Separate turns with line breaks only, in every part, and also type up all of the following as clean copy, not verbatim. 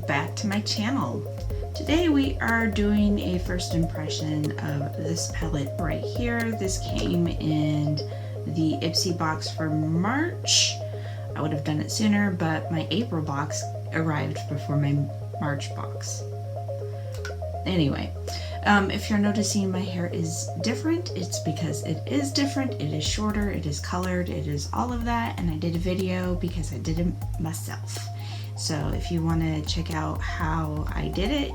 back to my channel. Today we are doing a first impression of this palette right here. This came in the Ipsy box for March. I would have done it sooner, but my April box arrived before my March box. Anyway, if you're noticing my hair is different, it's because it is different. It is shorter, it is colored, it is all of that, and I did a video because I did it myself. So if you want to check out how I did it,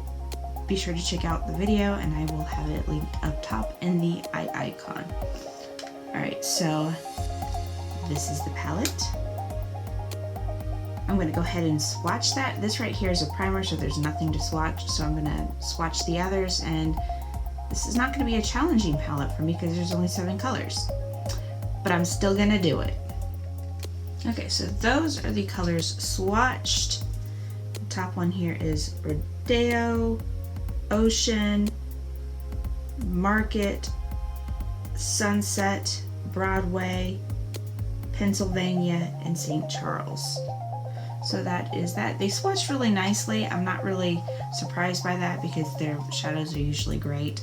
be sure to check out the video, and I will have it linked up top in the eye icon. Alright, so this is the palette. I'm going to go ahead and swatch that. This right here is a primer, so there's nothing to swatch, so I'm going to swatch the others, and this is not going to be a challenging palette for me because there's only 7 colors, but I'm still going to do it. Okay, so those are the colors swatched. The top one here is Rodeo, Ocean, Market, Sunset, Broadway, Pennsylvania, and St. Charles. So that is that. They swatched really nicely. I'm not really surprised by that because their shadows are usually great.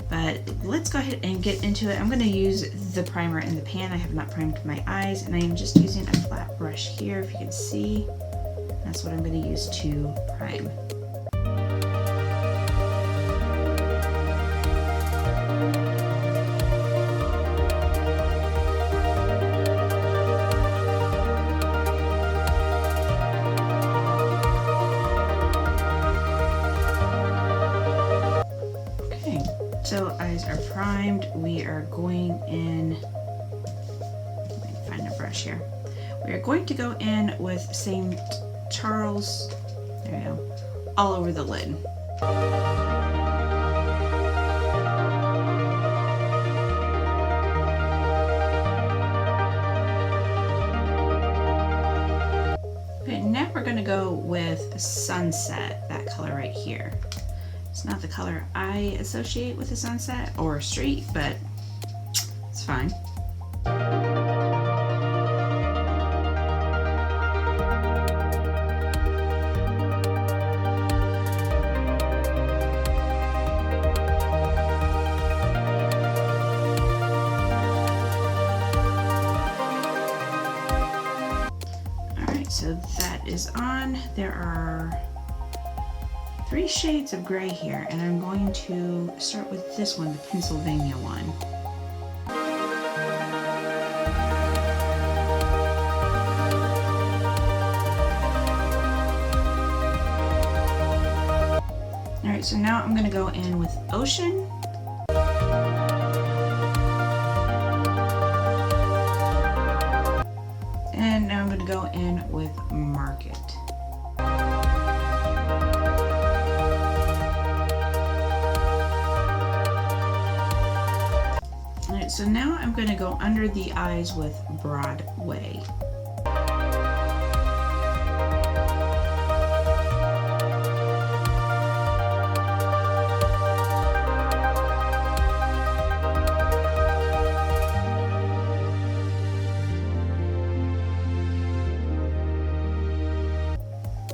But let's go ahead and get into it. I'm going to use the primer in the pan. I have not primed my eyes, and I am just using a flat brush here, if you can see. That's what I'm going to use to prime. So eyes are primed. We are going in, let me find a brush here. We are going to go in with St. Charles, there we go, all over the lid. Okay, now we're going to go with Sunset, that color right here. It's not the color I associate with a sunset or a street, but it's fine. Alright, so that is on. There are 3 shades of gray here, and I'm going to start with this one, the Pennsylvania one. Alright, so now I'm going to go in with Ocean. And now I'm going to go in with Market. So now I'm going to go under the eyes with Broadway.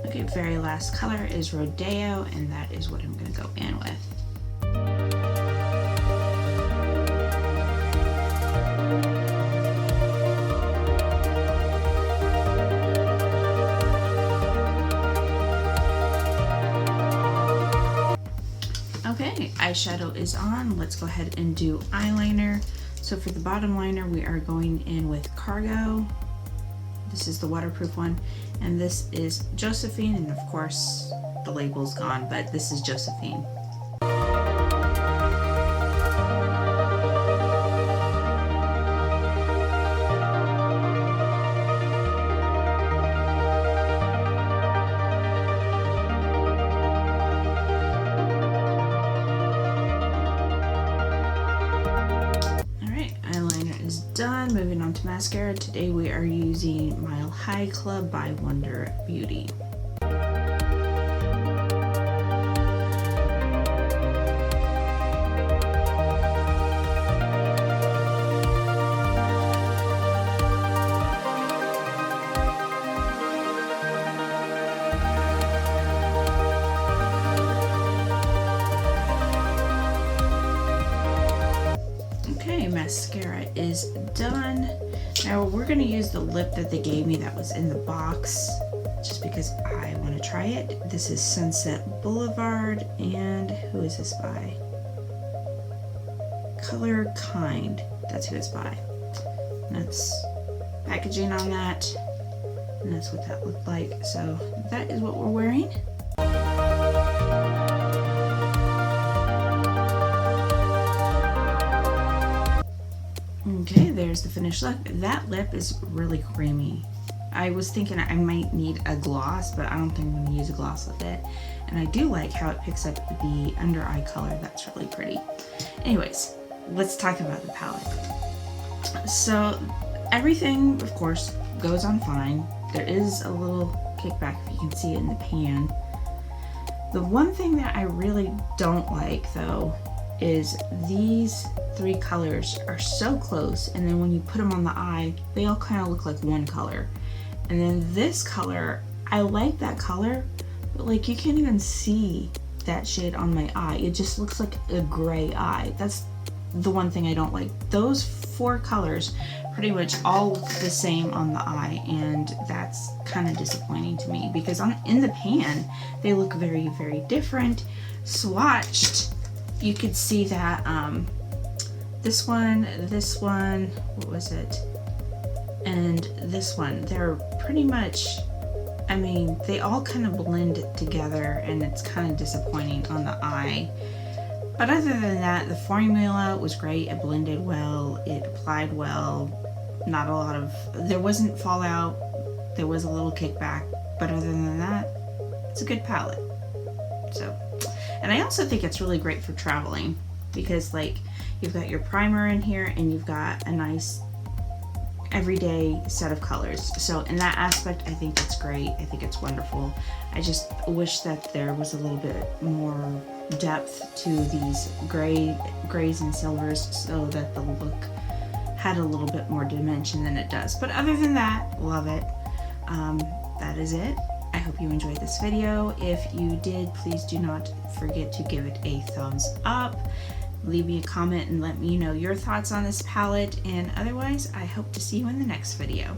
Okay, very last color is Rodeo, and that is what I'm going to go in with. Okay, eyeshadow is on. Let's go ahead and do eyeliner. So for the bottom liner, we are going in with Cargo. This is the waterproof one, and this is Josephine, and of course the label's gone, but this is Josephine. Done. Moving on to mascara. Today we are using Mile High Club by Wonder Beauty. Okay, mascara is done. Now we're gonna use the lip that they gave me that was in the box, just because I want to try it. This is Sunset Boulevard, and who is this by? Color Kind, that's who it's by. And that's packaging on that, and that's what that looked like. So that is what we're wearing. Okay, there's the finished look. That lip is really creamy. I was thinking I might need a gloss, but I don't think I'm gonna use a gloss with it. And I do like how it picks up the under eye color. That's really pretty. Anyways, let's talk about the palette. So everything, of course, goes on fine. There is a little kickback, if you can see it in the pan. The one thing that I really don't like, though, is these three colors are so close, and then when you put them on the eye, they all kind of look like one color. And then this color, I like that color, but like you can't even see that shade on my eye. It just looks like a gray eye. That's the one thing I don't like. Those four colors pretty much all look the same on the eye, and that's kind of disappointing to me, because in the pan they look very, very different. Swatched, you could see that this one, what was it, and this one, they're pretty much, I mean, they all kind of blend together, and it's kind of disappointing on the eye. But other than that, the formula was great. It blended well, it applied well. Not a lot of, there wasn't fallout, there was a little kickback, but other than that, it's a good palette. So, and I also think it's really great for traveling, because like you've got your primer in here and you've got a nice everyday set of colors. So in that aspect, I think it's great. I think it's wonderful. I just wish that there was a little bit more depth to these grays and silvers, so that the look had a little bit more dimension than it does. But other than that, love it. That is it. I hope you enjoyed this video. If you did, please do not forget to give it a thumbs up. Leave me a comment and let me know your thoughts on this palette. And otherwise, I hope to see you in the next video.